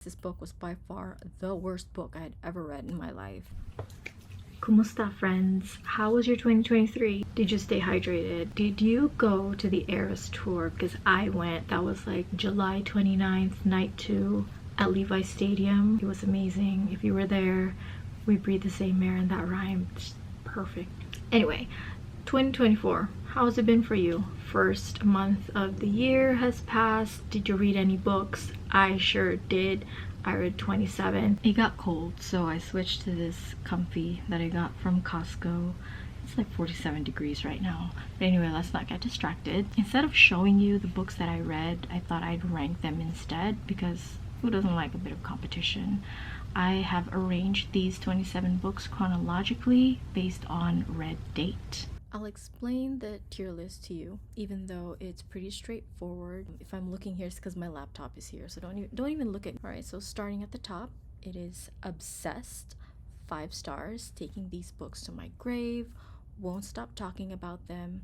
This book was by far the worst book I had ever read in my life. Kumusta, friends? How was your 2023? Did you stay hydrated? Did you go to the Eras tour? Because I went. That was like July 29th, night 2 at Levi Stadium. It was amazing. If you were there, we breathed the same air, and that rhymed. Just perfect. Anyway, 2024. How's it been for you? First month of the year has passed. Did you read any books? I sure did. I read 27. It got cold, so I switched to this comfy that I got from Costco. It's like 47 degrees right now. But anyway, let's not get distracted. Instead of showing you the books that I read, I thought I'd rank them instead, because who doesn't like a bit of competition? I have arranged these 27 books chronologically based on read date. I'll explain the tier list to you, even though it's pretty straightforward. If I'm looking here, it's because my laptop is here, so don't even look at me. All right, so starting at the top, it is Obsessed, 5 stars, taking these books to my grave, won't stop talking about them.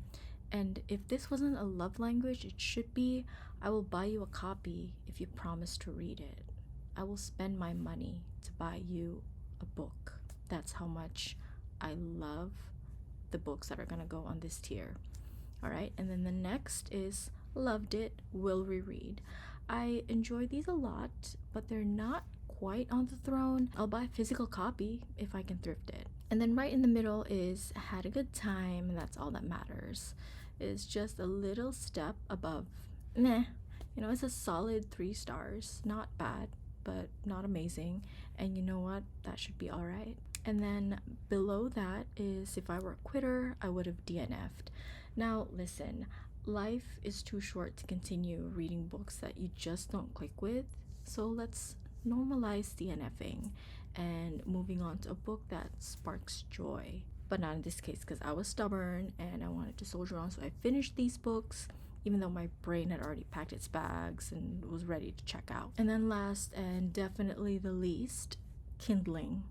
And if this wasn't a love language, it should be. I will buy you a copy if you promise to read it. I will spend my money to buy you a book. That's how much I love the books that are gonna go on this tier. All right, and then the next is Loved It, Will Reread. I enjoy these a lot, but they're not quite on the throne. I'll buy a physical copy if I can thrift it. And then right in the middle is Had a Good Time, and that's all that matters. It's just a little step above meh. You know, it's a solid 3 stars. Not bad, but not amazing. And you know what? That should be all right. And then below that is If I Were a Quitter, I Would Have DNF'd. Now, listen, life is too short to continue reading books that you just don't click with. So let's normalize DNFing and moving on to a book that sparks joy. But not in this case, because I was stubborn and I wanted to soldier on. So I finished these books, even though my brain had already packed its bags and was ready to check out. And then last and definitely the least, Kindling.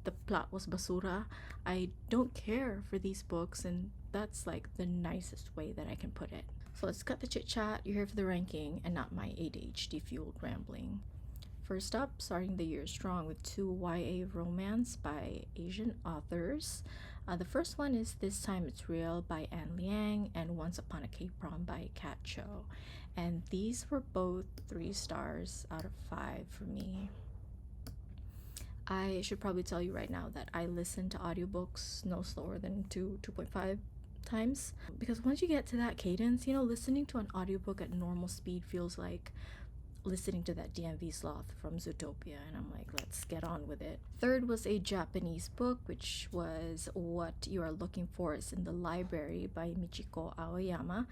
The plot was basura. I don't care for these books, and that's like the nicest way that I can put it. So let's cut the chit chat. You're here for the ranking and not my ADHD fueled rambling. First up, starting the year strong with 2 YA romance by Asian authors. The first one is This Time It's Real by Anne Liang and Once Upon a K-Prom by Kat Cho. And these were both 3 stars out of 5 for me. I should probably tell you right now that I listen to audiobooks no slower than 2.5 times, because once you get to that cadence, you know, listening to an audiobook at normal speed feels like listening to that DMV sloth from Zootopia, and I'm like, let's get on with it. Third was a Japanese book, which was What You Are Looking For Is in the Library by Michiko Aoyama.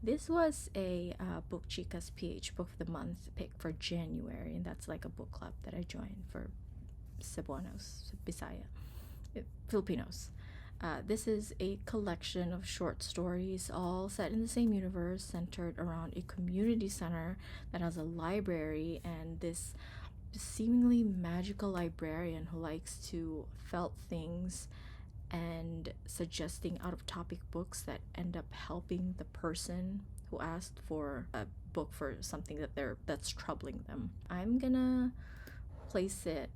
This was a Book Chica's PH Book of the Month pick for January, and that's like a book club that I joined for Cebuanos, Bisaya, Filipinos. This is a collection of short stories, all set in the same universe, centered around a community center that has a library and this seemingly magical librarian who likes to felt things and suggesting out-of-topic books that end up helping the person who asked for a book for something that's troubling them. I'm gonna place it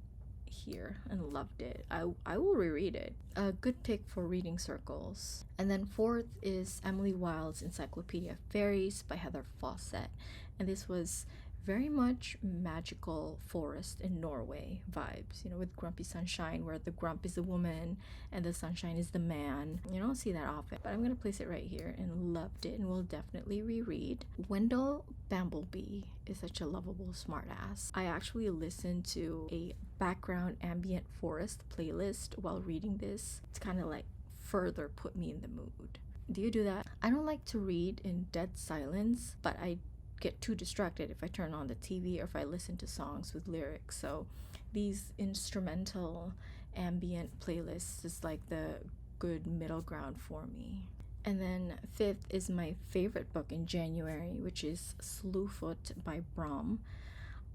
here and loved it. I will reread it. A good pick for reading circles. And then fourth is Emily Wilde's Encyclopedia of Fairies by Heather Fawcett. And this was very much magical forest in Norway vibes, you know, with Grumpy Sunshine, where the grump is the woman and the sunshine is the man. You don't see that often, but I'm gonna place it right here and loved it and will definitely reread. Wendell Bamblebee is such a lovable smartass. I actually listened to a background ambient forest playlist while reading this. It's kind of like further put me in the mood. Do you do that? I don't like to read in dead silence, but I get too distracted if I turn on the TV or if I listen to songs with lyrics. So these instrumental ambient playlists is like the good middle ground for me. And then fifth is my favorite book in January, which is Slewfoot by Brom.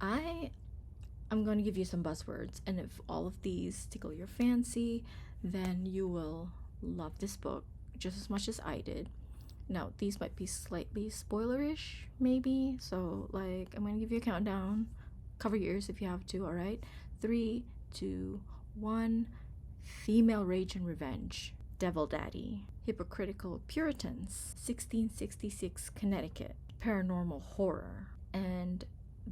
I'm going to give you some buzzwords, and if all of these tickle your fancy, then you will love this book just as much as I did. Now, these might be slightly spoilerish, maybe, so like I'm gonna give you a countdown. Cover your ears if you have to, all right? 3, 2, 1. Female Rage and Revenge, Devil Daddy, Hypocritical Puritans, 1666 Connecticut, Paranormal Horror, and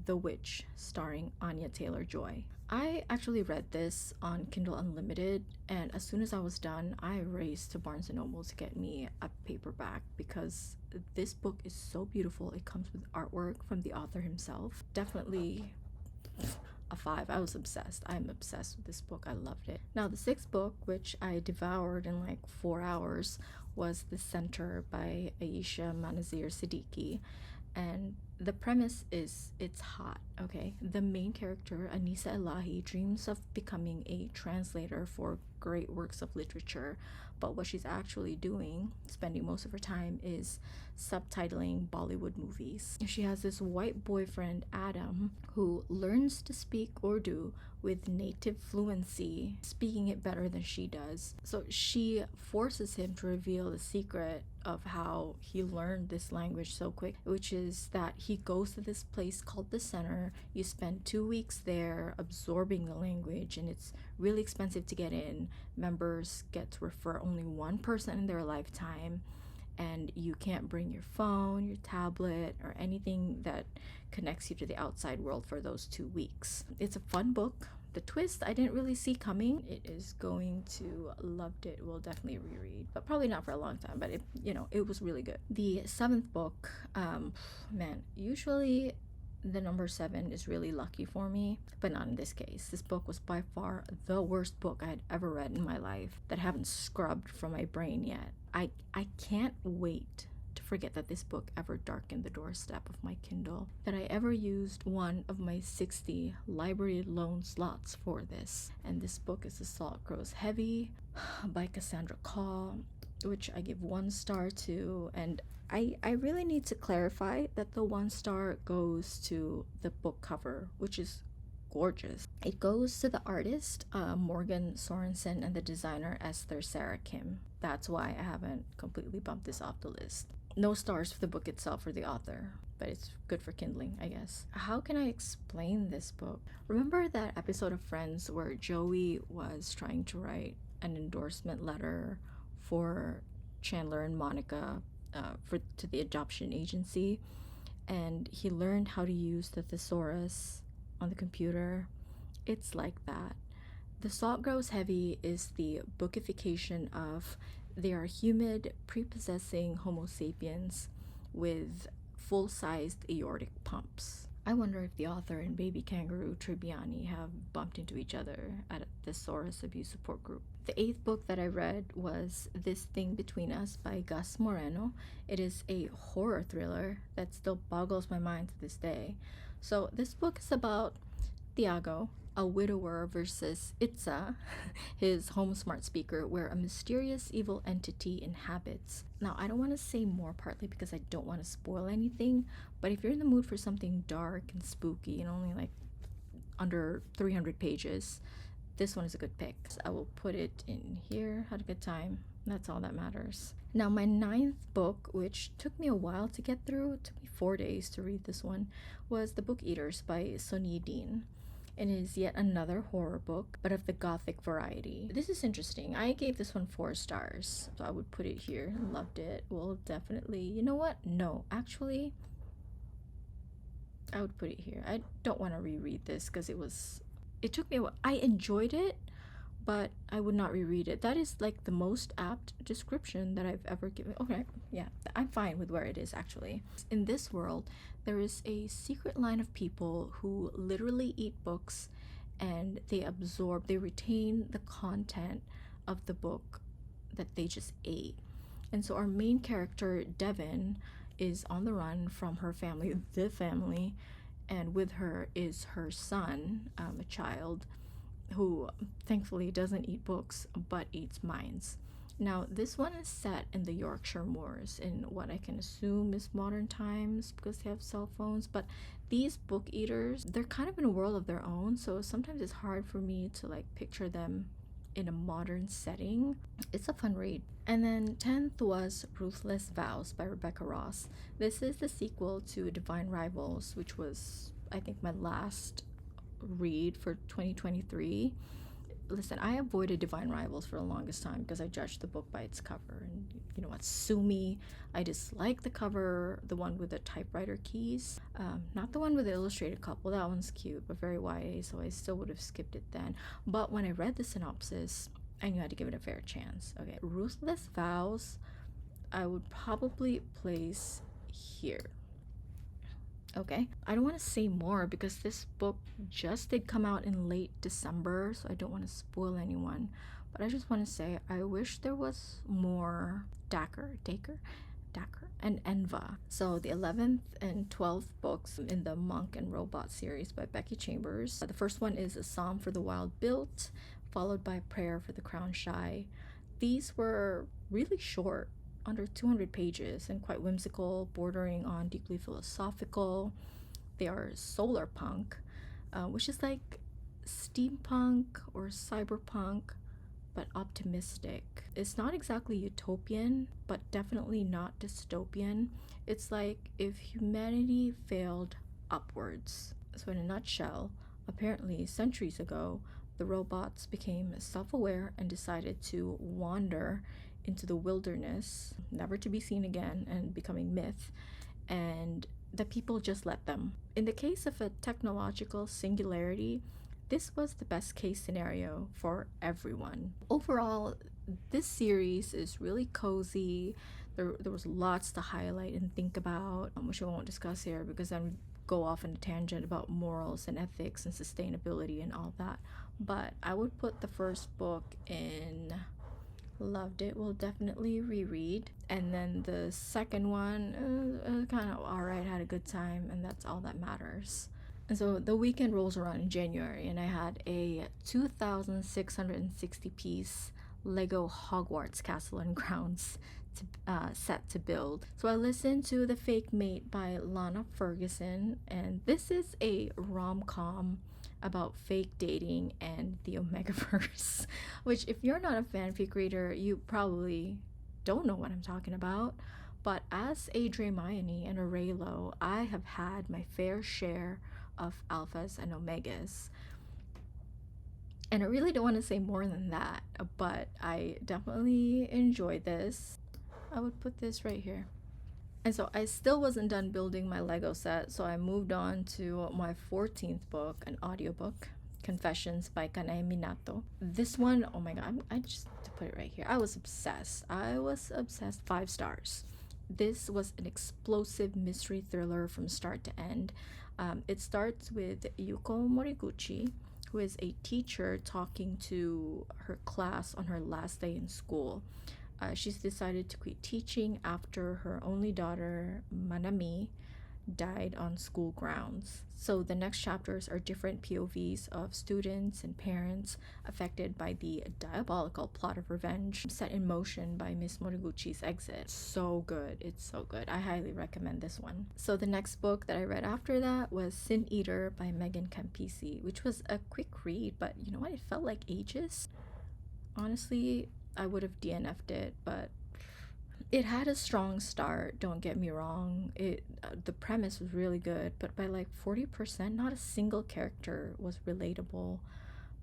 The Witch, starring Anya Taylor-Joy. I actually read this on Kindle Unlimited, and as soon as I was done, I raced to Barnes & Noble to get me a paperback because this book is so beautiful. It comes with artwork from the author himself. Definitely a 5. I was obsessed. I'm obsessed with this book. I loved it. Now, the 6th book, which I devoured in like 4 hours, was The Center by Aisha Manazir Siddiqui. And the premise is it's hot, okay? The main character, Anisa Elahi, dreams of becoming a translator for great works of literature, but what she's actually doing, spending most of her time, is subtitling Bollywood movies. She has this white boyfriend, Adam, who learns to speak Urdu with native fluency, speaking it better than she does. So she forces him to reveal the secret of how he learned this language so quick, which is that he goes to this place called the Center. You spend 2 weeks there absorbing the language, and it's really expensive to get in. Members get to refer only one person in their lifetime, and you can't bring your phone, your tablet, or anything that connects you to the outside world for those 2 weeks. It's a fun book. The twist I didn't really see coming. It is going to loved it. Will definitely reread, but probably not for a long time. But it was really good. The 7th book, man, usually the number 7 is really lucky for me, but not in this case. This book was by far the worst book I had ever read in my life that I haven't scrubbed from my brain yet. I can't wait to forget that this book ever darkened the doorstep of my Kindle, that I ever used one of my 60 library loan slots for this. And this book is The Salt Grows Heavy by Cassandra Khaw, which I give 1 star to. And I really need to clarify that the 1 star goes to the book cover, which is gorgeous. It goes to the artist, Morgan Sorensen, and the designer, Esther Sarah Kim. That's why I haven't completely bumped this off the list. No stars for the book itself or the author, but it's good for kindling, I guess. How can I explain this book? Remember that episode of Friends where Joey was trying to write an endorsement letter for Chandler and Monica to the adoption agency, and he learned how to use the thesaurus on the computer? It's like that. The Salt Grows Heavy is the bookification of they are humid, prepossessing Homo sapiens with full-sized aortic pumps. I wonder if the author and baby kangaroo Tribbiani have bumped into each other at a thesaurus abuse support group. The 8th book that I read was This Thing Between Us by Gus Moreno. It is a horror thriller that still boggles my mind to this day. So this book is about Tiago, a widower, versus Itza, his home smart speaker, where a mysterious evil entity inhabits. Now, I don't want to say more, partly because I don't want to spoil anything, but if you're in the mood for something dark and spooky and only like under 300 pages, this one is a good pick. So I will put it in here. Had a good time. That's all that matters. Now, my 9th book, which took me a while to get through, it took me 4 days to read this one, was The Book Eaters by Sonia Dean. It is yet another horror book, but of the gothic variety. This is interesting. I gave this one 4 stars, so I would put it here. Loved it. Will definitely, you know what? No, actually, I would put it here. I don't want to reread this because it took me a while. I enjoyed it, but I would not reread it. That is like the most apt description that I've ever given. Okay, yeah, I'm fine with where it is actually. In this world, there is a secret line of people who literally eat books, and they retain the content of the book that they just ate. And so our main character, Devin, is on the run from her family, the family, and with her is her son, a child, who thankfully doesn't eat books but eats minds. Now, this one is set in the Yorkshire Moors in what I can assume is modern times because they have cell phones, but these book eaters, they're kind of in a world of their own, so sometimes it's hard for me to like picture them in a modern setting. It's a fun read. And then 10th was Ruthless Vows by Rebecca Ross. This is the sequel to Divine Rivals, which was, I think, my last read for 2023. Listen, I avoided Divine Rivals for the longest time because I judged the book by its cover. And you know what? Sue me. I dislike the cover, the one with the typewriter keys. Not the one with the illustrated couple. That one's cute, but very YA, so I still would have skipped it then. But when I read the synopsis, I knew I had to give it a fair chance. Okay, Ruthless Vows, I would probably place here. Okay, I don't want to say more because this book just did come out in late December, so I don't want to spoil anyone. But I just want to say I wish there was more Dacre, and Enva. So the 11th and 12th books in the Monk and Robot series by Becky Chambers. The first one is A Psalm for the Wild Built, followed by Prayer for the Crown Shy. These were really short, under 200 pages, and quite whimsical, bordering on deeply philosophical. They are solar punk, which is like steampunk or cyberpunk, but optimistic. It's not exactly utopian, but definitely not dystopian. It's like if humanity failed upwards. So in a nutshell, apparently centuries ago, the robots became self-aware and decided to wander into the wilderness, never to be seen again and becoming myth, and the people just let them. In the case of a technological singularity, this was the best case scenario for everyone. Overall, this series is really cozy. There was lots to highlight and think about, which I won't discuss here because then go off on a tangent about morals and ethics and sustainability and all that. But I would put the first book in loved it, will definitely reread, and then the second one kind of alright, had a good time, and that's all that matters. And so the weekend rolls around in January, and I had a 2,660 piece Lego Hogwarts Castle and Grounds set to build. So I listened to The Fake Mate by Lana Ferguson, and this is a rom-com about fake dating and the Omegaverse, which if you're not a fanfic reader, you probably don't know what I'm talking about. But as a Dramione and a Raylo, I have had my fair share of alphas and omegas. And I really don't want to say more than that, but I definitely enjoyed this. I would put this right here. And so I still wasn't done building my Lego set, so I moved on to my 14th book, an audiobook, Confessions by Kanae Minato. This one, oh my god, I just to put it right here. I was obsessed. 5 stars. This was an explosive mystery thriller from start to end. It starts with Yuko Moriguchi, who is a teacher talking to her class on her last day in school. She's decided to quit teaching after her only daughter, Manami, died on school grounds. So the next chapters are different POVs of students and parents affected by the diabolical plot of revenge set in motion by Miss Moriguchi's exit. So good. It's so good. I highly recommend this one. So the next book that I read after that was Sin Eater by Megan Campisi, which was a quick read, but you know what? It felt like ages. Honestly, I would have DNF'd it, but it had a strong start, don't get me wrong. The premise was really good, but by like 40%, not a single character was relatable.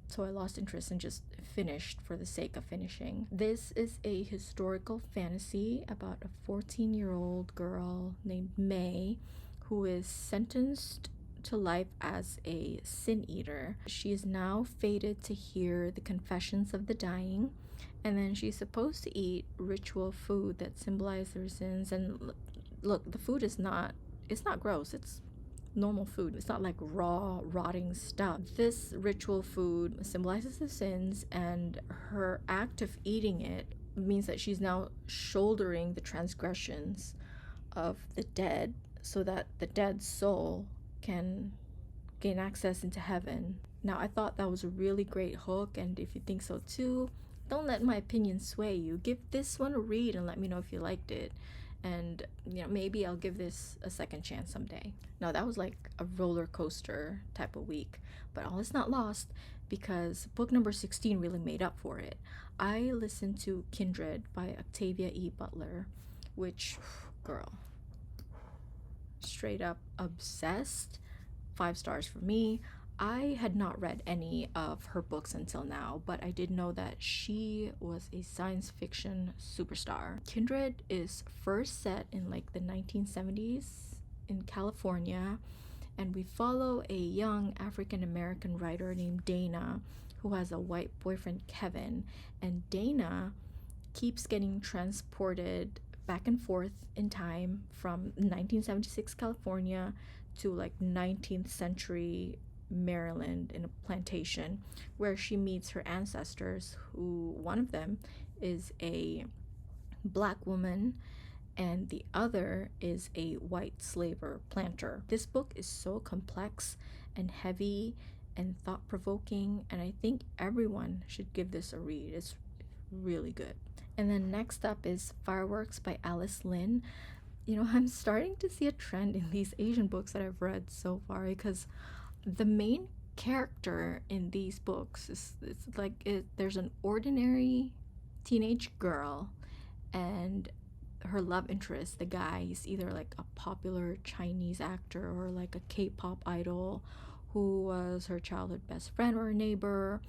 So I lost interest and just finished for the sake of finishing. This is a historical fantasy about a 14-year-old girl named May who is sentenced to life as a sin eater. She is now fated to hear the confessions of the dying, and then she's supposed to eat ritual food that symbolizes her sins. And look, the food it's not gross. It's normal food. It's not like raw, rotting stuff. This ritual food symbolizes the sins, and her act of eating it means that she's now shouldering the transgressions of the dead so that the dead soul can gain access into heaven. Now, I thought that was a really great hook, and if you think so too, don't let my opinion sway you. Give this one a read and let me know if you liked it. And, you know, maybe I'll give this a second chance someday. Now, that was like a roller coaster type of week, but all is not lost because book number 16 really made up for it. I listened to Kindred by Octavia E. Butler, which, girl, straight up obsessed. 5 stars for me. I had not read any of her books until now, but I did know that she was a science fiction superstar. Kindred is first set in like the 1970s in California, and we follow a young African American writer named Dana who has a white boyfriend, Kevin, and Dana keeps getting transported back and forth in time from 1976 California to like 19th century Maryland in a plantation where she meets her ancestors, who one of them is a black woman and the other is a white slaver planter. This book is so complex and heavy and thought provoking, and I think everyone should give this a read. It's really good. And then next up is Fireworks by Alice Lin. You know, I'm starting to see a trend in these Asian books that I've read so far because the main character in these books is there's an ordinary teenage girl and her love interest, the guy, is either like a popular Chinese actor or like a K-pop idol who was her childhood best friend or a neighbor,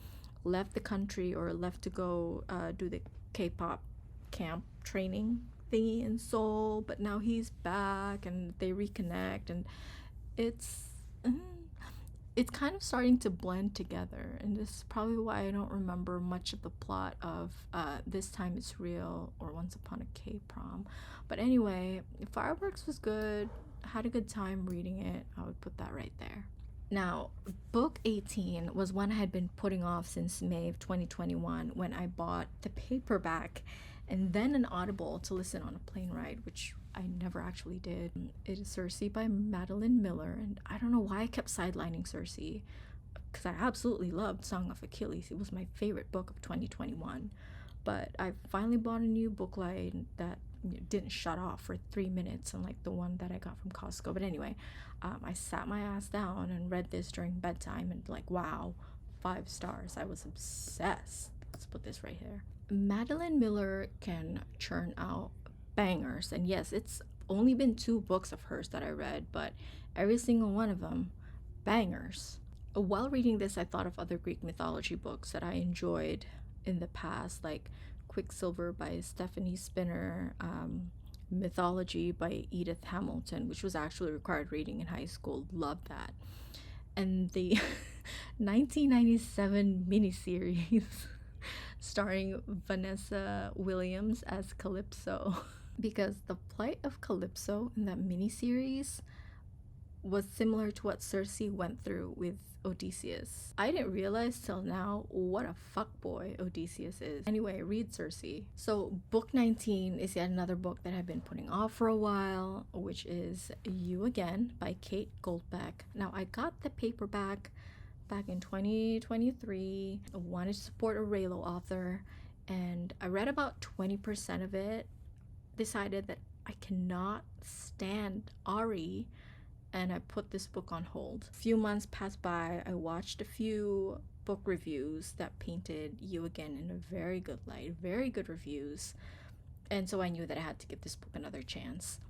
left the country or left to go do the K-pop camp training thingy in Seoul, but now he's back and they reconnect, and it's it's kind of starting to blend together, and this is probably why I don't remember much of the plot of This Time It's Real or Once Upon a K-Prom. But anyway, Fireworks was good. I had a good time reading it. I would put that right there. Now, book 18 was one I had been putting off since May of 2021 when I bought the paperback and then an Audible to listen on a plane ride, which I never actually did. It is Circe by Madeline Miller, and I don't know why I kept sidelining Circe, because I absolutely loved Song of Achilles. It was my favorite book of 2021. But I finally bought a new book light that didn't shut off for 3 minutes, unlike the one that I got from Costco. But anyway, I sat my ass down and read this during bedtime, and like, wow, 5 stars. I was obsessed. Let's put this right here. Madeline Miller can churn out bangers, and yes, it's only been 2 books of hers that I read, but every single one of them bangers. While reading this, I thought of other Greek mythology books that I enjoyed in the past, like Quicksilver by Stephanie Spinner, Mythology by Edith Hamilton, which was actually required reading in high school. Loved that. And the 1997 miniseries starring Vanessa Williams as Calypso. Because the plight of Calypso in that miniseries was similar to what Circe went through with Odysseus. I didn't realize till now what a fuckboy Odysseus is. Anyway, read Circe. So book 19 is yet another book that I've been putting off for a while, which is You Again by Kate Goldbeck. Now, I got the paperback back in 2023. I wanted to support a Raylo author, and I read about 20% of it, decided that I cannot stand Ari, and I put this book on hold. A few months passed by. I watched a few book reviews that painted You Again in a very good light, very good reviews, and so I knew that I had to give this book another chance.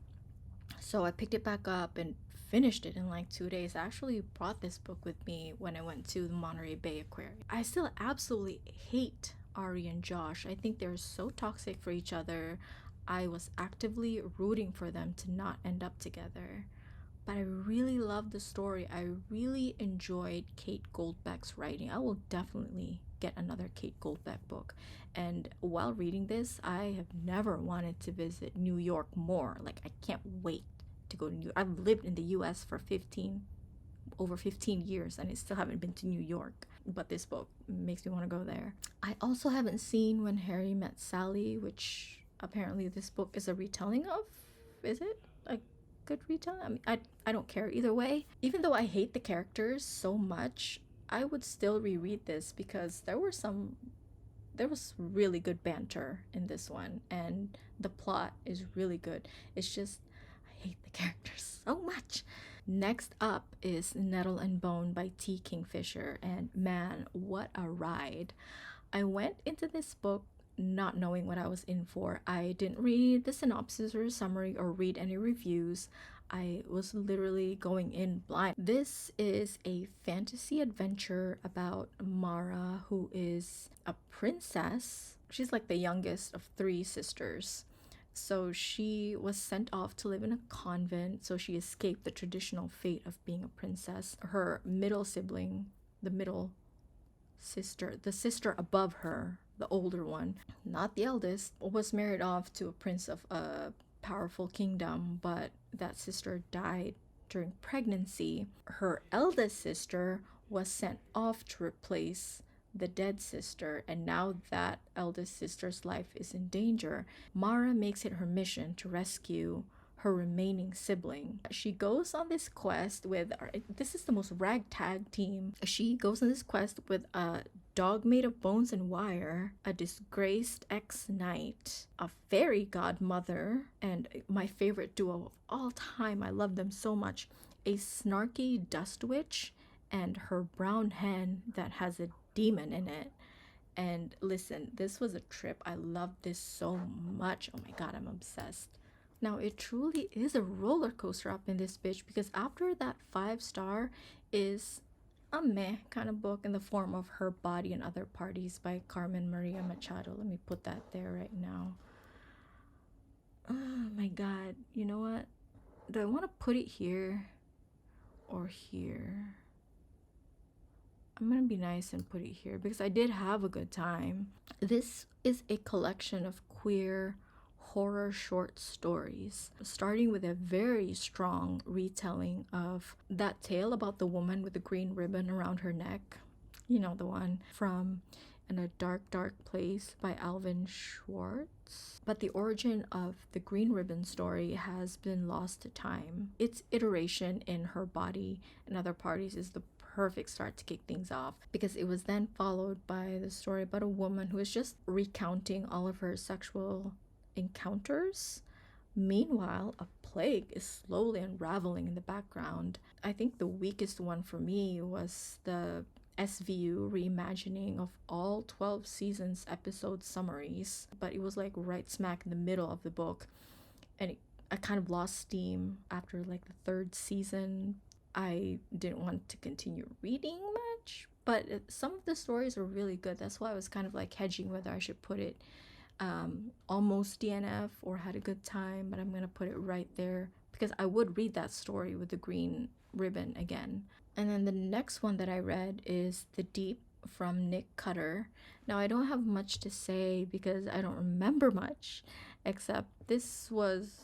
So I picked it back up and finished it in like 2 days. I actually brought this book with me when I went to the Monterey Bay Aquarium. I still absolutely hate Ari and Josh. I think they're so toxic for each other. I was actively rooting for them to not end up together. But I really loved the story. I really enjoyed Kate Goldbeck's writing. I will definitely get another Kate Goldbeck book. And while reading this, I have never wanted to visit New York more. Like, I can't wait to go to New York. I've lived in the US for over 15 years, and I still haven't been to New York. But this book makes me want to go there. I also haven't seen When Harry Met Sally, which apparently this book is a retelling of. Is it a good retelling? I mean, I don't care either way. Even though I hate the characters so much, I would still reread this because there was really good banter in this one, and the plot is really good. It's just I hate the characters so much. Next up is Nettle and Bone by T. Kingfisher, and man, what a ride. I went into this book not knowing what I was in for. I didn't read the synopsis or summary or read any reviews. I was literally going in blind. This is a fantasy adventure about Mara, who is a princess. She's like the youngest of three sisters. So she was sent off to live in a convent, so she escaped the traditional fate of being a princess. Her middle sibling, the middle sister, the sister above her, the older one, not the eldest, was married off to a prince of a powerful kingdom, but that sister died during pregnancy. Her eldest sister was sent off to replace the dead sister, and now that eldest sister's life is in danger. Mara makes it her mission to rescue her remaining sibling. She goes on this quest with, this is the most ragtag team. She goes on this quest with a dog made of bones and wire, a disgraced ex-knight, a fairy godmother, and my favorite duo of all time, I love them so much, a snarky dust witch and her brown hen that has a demon in it. And listen, this was a trip. I loved this so much. Oh my god, I'm obsessed. Now, it truly is a roller coaster up in this bitch, because after that 5-star is a meh kind of book in the form of Her Body and Other Parties by Carmen Maria Machado. Let me put that there right now. Oh my god. You know what? Do I want to put it here or here? I'm gonna be nice and put it here because I did have a good time. This is a collection of queer horror short stories, starting with a very strong retelling of that tale about the woman with the green ribbon around her neck. You know, the one from In a Dark, Dark Place by Alvin Schwartz. But the origin of the green ribbon story has been lost to time. Its iteration in Her Body and Other Parties is the perfect start to kick things off, because it was then followed by the story about a woman who is just recounting all of her sexual encounters. Meanwhile, a plague is slowly unraveling in the background. I think the weakest one for me was the SVU reimagining of all 12 seasons episode summaries, but it was like right smack in the middle of the book, and I kind of lost steam after like the third season. I didn't want to continue reading much, but some of the stories are really good. That's why I was kind of like hedging whether I should put it almost DNF or Had a Good Time, but I'm gonna put it right there because I would read that story with the green ribbon again. And then the next one that I read is The Deep from Nick Cutter. Now, I don't have much to say because I don't remember much, except this was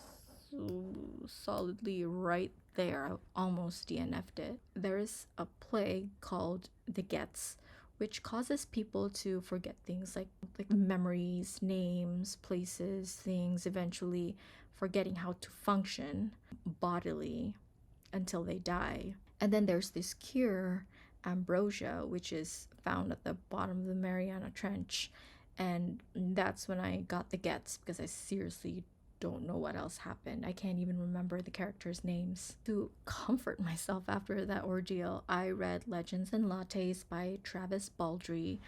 solidly right there. I almost DNF'd it. There is a plague called the Gets, which causes people to forget things like memories, names, places, things, eventually forgetting how to function bodily until they die. And then there's this cure, ambrosia, which is found at the bottom of the Mariana Trench. And that's when I got the Gets, because I seriously don't know what else happened. I can't even remember the characters' names. To comfort myself after that ordeal, I read Legends and Lattes by Travis Baldree.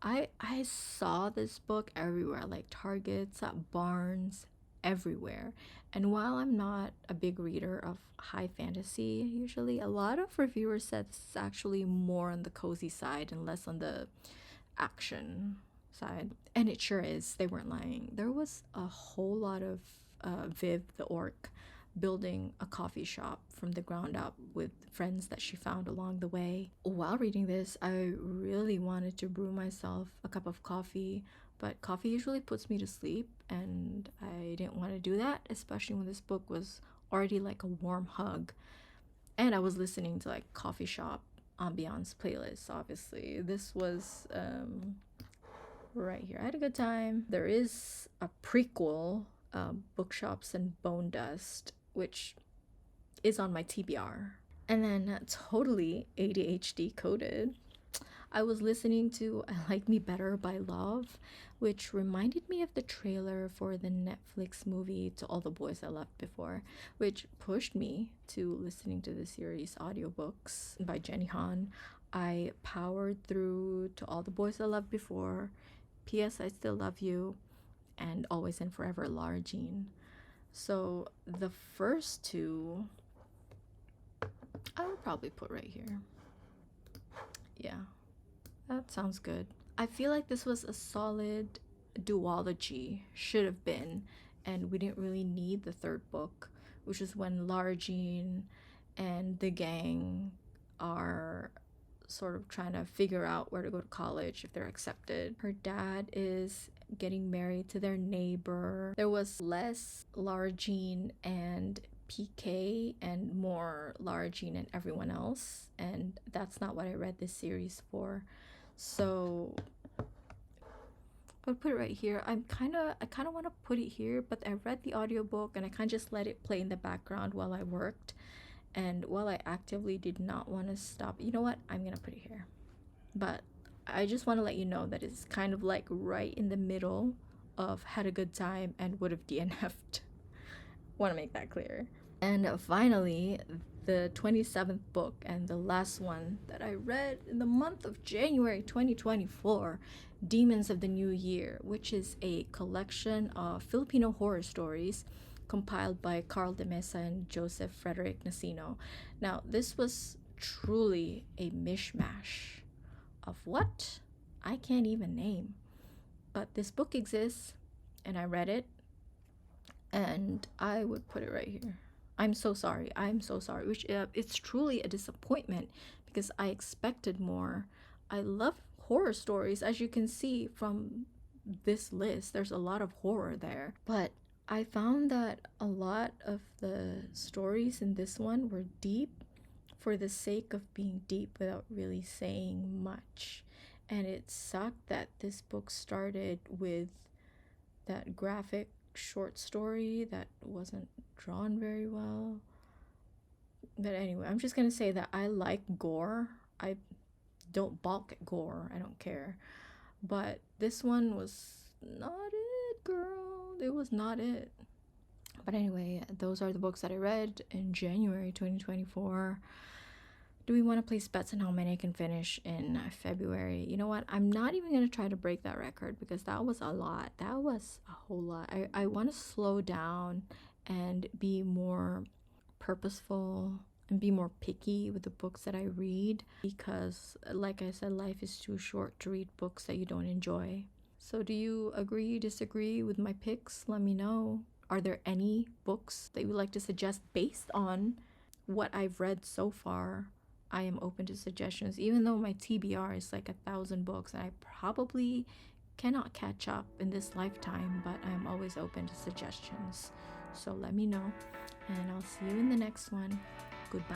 I saw this book everywhere, like Targets, at Barnes, everywhere. And while I'm not a big reader of high fantasy usually, a lot of reviewers said it's actually more on the cozy side and less on the action side. And it sure is. They weren't lying. There was a whole lot of Viv the orc building a coffee shop from the ground up with friends that she found along the way. While reading this, I really wanted to brew myself a cup of coffee, but coffee usually puts me to sleep, and I didn't want to do that, especially when this book was already like a warm hug. And I was listening to like coffee shop ambiance playlists, obviously. This was right here. I had a good time. There is a prequel, Bookshops and Bone Dust, which is on my TBR. And then totally ADHD coded, I was listening to I Like Me Better by Love, which reminded me of the trailer for the Netflix movie To All the Boys I Loved Before, which pushed me to listening to the series audiobooks by Jenny Han. I powered through To All the Boys I Loved Before P.S. I Still Love You, and Always and Forever, Lara Jean. So the first two I would probably put right here. Yeah, that sounds good. I feel like this was a solid duology, should have been, and we didn't really need the third book, which is when Lara Jean and the gang are sort of trying to figure out where to go to college if they're accepted. Her dad is getting married to their neighbor. There was less Lara Jean and PK and more Lara Jean and everyone else, and that's not what I read this series for. So I'll put it right here. I kind of want to put it here, but I read the audiobook and I kind of just let it play in the background while I worked. And while I actively did not want to stop, you know what? I'm going to put it here. But I just want to let you know that it's kind of like right in the middle of Had a Good Time and Would Have DNF'd. Want to make that clear. And finally, the 27th book and the last one that I read in the month of January 2024, Demons of the New Year, which is a collection of Filipino horror stories compiled by Carl de Mesa and Joseph Frederick Nacino. Now, this was truly a mishmash of what? I can't even name. But this book exists, and I read it, and I would put it right here. I'm so sorry. Which it's truly a disappointment because I expected more. I love horror stories, as you can see from this list. There's a lot of horror there, but I found that a lot of the stories in this one were deep for the sake of being deep without really saying much. And it sucked that this book started with that graphic short story that wasn't drawn very well. But anyway, I'm just gonna say that I like gore. I don't balk at gore. I don't care. But this one was not it, girl. It was not it. But anyway, those are the books that I read in January 2024. Do we want to place bets on how many I can finish in February? You know what? I'm not even going to try to break that record because that was a lot. That was a whole lot. I want to slow down and be more purposeful and be more picky with the books that I read because, like I said, life is too short to read books that you don't enjoy. So do you agree, disagree with my picks? Let me know. Are there any books that you would like to suggest based on what I've read so far? I am open to suggestions, even though my TBR is like 1,000 books and I probably cannot catch up in this lifetime, but I'm always open to suggestions. So let me know, and I'll see you in the next one. Goodbye.